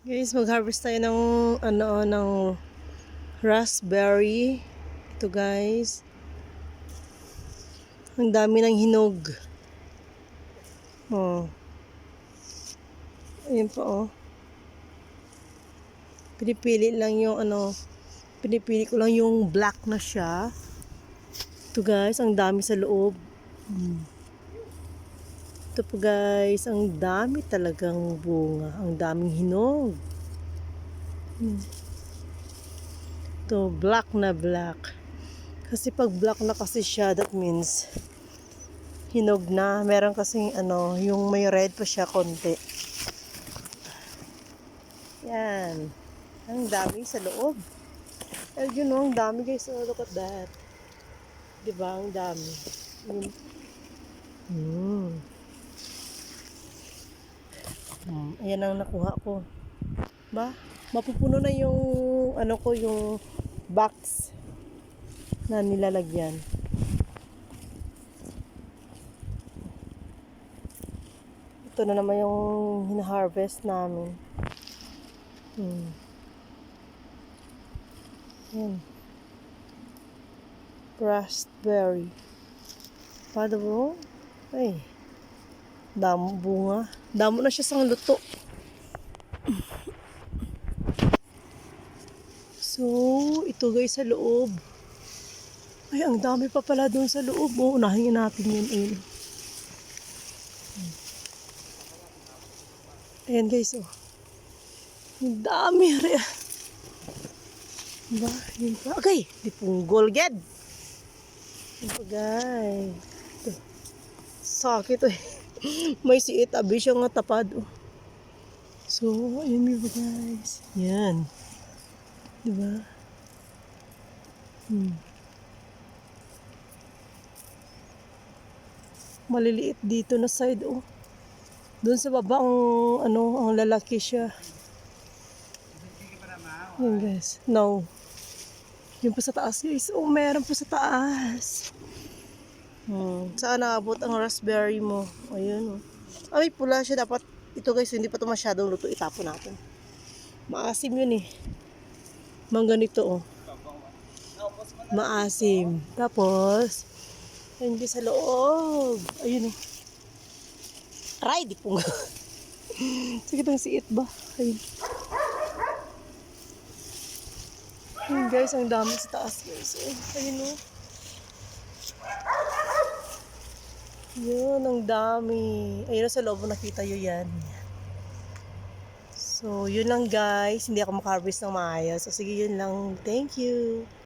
Guys, mag-harvest tayo ng ng raspberry. Ito guys. Ang dami ng hinog. Oh. Ayun po oh. Pinipili ko lang yung black na siya. Ito guys, ang dami sa loob. Ito po guys, ang dami talagang bunga. Ang daming hinog. Ito, black na black. Kasi pag black na kasi siya, that means hinog na. Meron kasing yung may red pa siya konti. Yan. Ang dami sa loob. You know, ang dami guys. Oh, look at that. Diba? Ang dami. Ayan ang nakuha ko. Ba? Mapupuno na yung yung box na nilalagyan. Ito na naman yung hina-harvest namin. Yan. Raspberry. Pada bro? Ay. Damo bunga. Damo na siya sa luto. So, ito guys sa loob. Ay, ang dami pa pala doon sa loob. Oh, unahin natin yun. Ayan guys, oh. Ang dami rin. Diba? Yun pa. Okay, di punggol ged. Yun pa guys. Ito. Sakit eh. May siit. Abi siya nga tapad. Oh. So, ayun yun pa guys. Yan. Diba? Maliliit dito na side oh. Doon sa baba ang lalaki siya. Yan guys. No. Yung pa sa taas guys. Oh, meron pa sa taas. Saan naabot ang raspberry mo? Ayun oh. Ay, pula siya. Dapat ito guys, hindi pa ito masyadong luto. Itapon natin. Maasim yun eh. Mangga nito oh. Maasim. Tapos, ayun sa loob. Ayun oh. Aray, di po nga. Sige itong siit ba? Ayun. Ayun guys, ang dami sa taas guys. Ayun oh. Yun, ang dami. Ayun sa loob, nakita nyo yan. So, yun lang guys. Hindi ako makaharvest ng maayos. So, sige, yun lang. Thank you.